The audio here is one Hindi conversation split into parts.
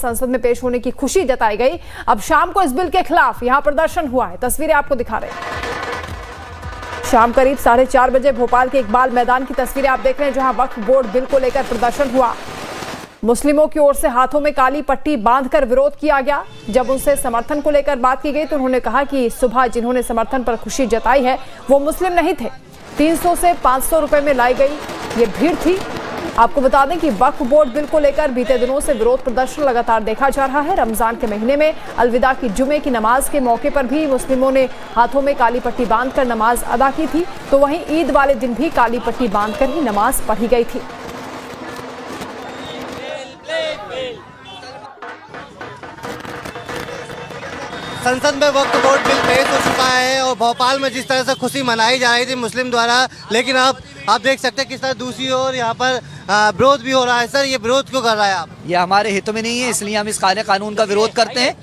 संसद में पेश होने की खुशी जताई गई। अब शाम को इस बिल के खिलाफ यहां प्रदर्शन हुआ है। तस्वीरें आपको दिखा रहे हैं। शाम करीब 4:30 बजे भोपाल के इकबाल मैदान की तस्वीरें आप देख रहे हैं, जहां वक्फ बोर्ड बिल को लेकर प्रदर्शन हुआ। मुस्लिमों की ओर से हाथों में काली पट्टी बांधकर विरोध किया गया। जब उनसे समर्थन को लेकर बात की गई तो उन्होंने कहा कि सुबह जिन्होंने समर्थन पर खुशी जताई है वो मुस्लिम नहीं थे। 300 से 500 रुपए में लाई गई ये भीड़ थी। आपको बता दें कि वक्फ बोर्ड बिल को लेकर बीते दिनों से विरोध प्रदर्शन लगातार देखा जा रहा है। रमजान के महीने में अलविदा की जुमे की नमाज के मौके पर भी मुस्लिमों ने हाथों में काली पट्टी बांधकर नमाज अदा की थी, तो वहीं ईद वाले दिन भी काली पट्टी बांधकर ही नमाज पढ़ी गई थी। संसद में वक्फ बोर्ड बिल पेश हो चुका है और भोपाल में जिस तरह से खुशी मनाई जा रही थी मुस्लिम द्वारा, लेकिन अब आप देख सकते हैं किस तरह दूसरी ओर यहाँ पर विरोध भी हो रहा है। सर, ये विरोध क्यों कर रहा है आप? ये हमारे हित में नहीं है, इसलिए हम इस कानून का विरोध करते हैं।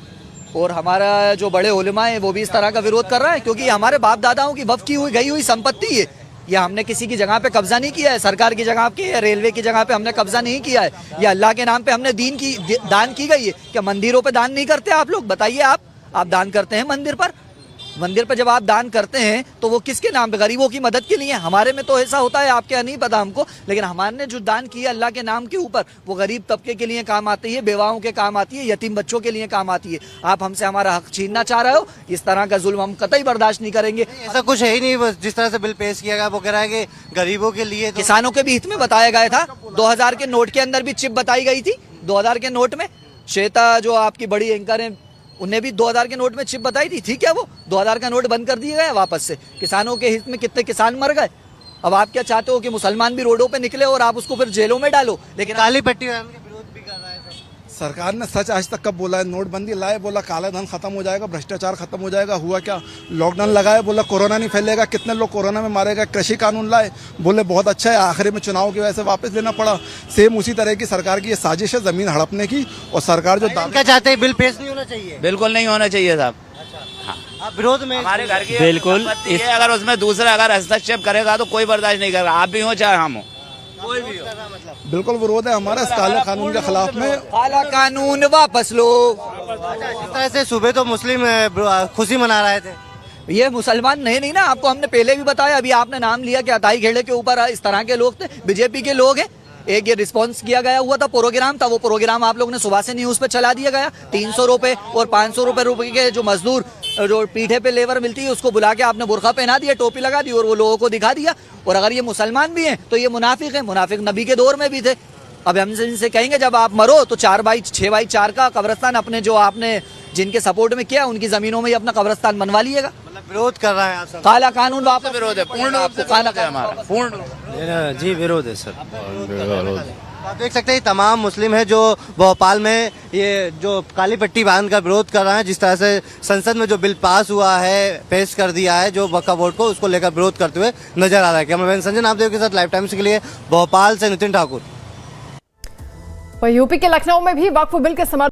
और हमारा जो बड़े उलेमा है वो भी इस तरह का विरोध कर रहा है, क्योंकि हमारे बाप दादाओं की वक्फ की हुई गई हुई संपत्ति है। ये हमने किसी की जगह पे कब्जा नहीं किया है, सरकार की जगह पे या रेलवे की जगह पे हमने कब्जा नहीं किया है। ये अल्लाह के नाम पे हमने दान की गई है। क्या मंदिरों पे दान नहीं करते आप लोग? बताइए आप दान करते हैं मंदिर पर जब आप दान करते हैं तो वो किसके नाम पे? गरीबों की मदद के लिए। हमारे में तो ऐसा होता है, आपके यहाँ नहीं पता हमको, लेकिन हमारे जो दान किया अल्लाह के नाम के ऊपर वो गरीब तबके के लिए काम आती है, बेवाओं के काम आती है, यतीम बच्चों के लिए काम आती है। आप हमसे हमारा हक छीनना चाह रहे हो, इस तरह का जुल्म हम कतई बर्दाश्त नहीं करेंगे। ऐसा कुछ है ही नहीं, जिस तरह से बिल पेश किया गया वो कह रहा है कि गरीबों के लिए किसानों के भी हित में बताया गया था। 2000 के नोट के अंदर भी चिप बताई गई थी। 2000 के नोट में श्वेता जो आपकी बड़ी एंकर है उन्हें भी 2000 के नोट में चिप बताई थी क्या? वो 2000 का नोट बंद कर दिया गया वापस से। किसानों के हित में कितने किसान मर गए। अब आप क्या चाहते हो कि मुसलमान भी रोडों पे निकले और आप उसको फिर जेलों में डालो? लेकिन काली पट्टी के विरोध भी कर रहा है। सरकार ने सच आज तक कब बोला है? नोटबंदी लाए, बोला काला धन खत्म हो जाएगा, भ्रष्टाचार खत्म हो जाएगा। हुआ क्या? लॉकडाउन लगाए, बोला कोरोना नहीं फैलेगा। कितने लोग कोरोना में मारे गए। कृषि कानून लाए, बोले बहुत अच्छा है, आखिरी में चुनाव की वजह से वापस लेना पड़ा। सेम उसी तरह की सरकार की ये साजिश है जमीन हड़पने की। और सरकार जो क्या चाहते हैं, बिल पेश नहीं होना चाहिए? बिल्कुल नहीं होना चाहिए साहब। आप विरोध में? हमारे घर की बिल्कुल अगर उसमें दूसरा अगर हस्तक्षेप करेगा तो कोई बर्दाश्त नहीं करेगा, आप भी हो चाहे हम हो, कोई भी हो। बिल्कुल विरोध है हमारा इस काले कानून के खिलाफ में। काला कानून वापस लो। इस तरह से सुबह तो मुस्लिम खुशी मना रहे थे। ये मुसलमान नहीं ना, आपको हमने पहले भी बताया। अभी आपने नाम लिया कि अताई खेड़े के ऊपर इस तरह के लोग थे, बीजेपी के लोग हैं। एक ये रिस्पांस किया गया हुआ था, प्रोग्राम था, वो प्रोग्राम आप लोग ने सुबह से न्यूज पे चला दिया गया। 300 रुपए और 500 रुपए के जो मजदूर जो पीठे पे लेबर मिलती है उसको बुला के आपने बुरखा पहना दिया, टोपी लगा दी और वो लोगों को दिखा दिया। और अगर ये मुसलमान भी हैं तो ये मुनाफिक हैं। मुनाफिक नबी के दौर में भी थे। अब हम इनसे कहेंगे जब आप मरो तो 6x4 का कब्रिस्तान अपने जो आपने जिनके सपोर्ट में किया उनकी जमीनों में ही अपना कब्रिस्तान बनवा लिएगा। विरोध कर रहा है आप सब? काला कानून वापस विरोध है, पूर्ण हमारा पूर्ण जी विरोध है सर। आप देख सकते हैं तमाम मुस्लिम है जो भोपाल में ये जो काली पट्टी बांध का विरोध कर रहे हैं। जिस तरह से संसद में जो बिल पास हुआ है, पेश कर दिया है जो वक्फ बोर्ड को, उसको लेकर विरोध करते हुए नजर आ रहा है। कैमरामैन संजय नामदेव के साथ लाइव टाइम्स के लिए भोपाल से नितिन ठाकुर। यूपी के लखनऊ में भी वक्फ बिल के समर्थन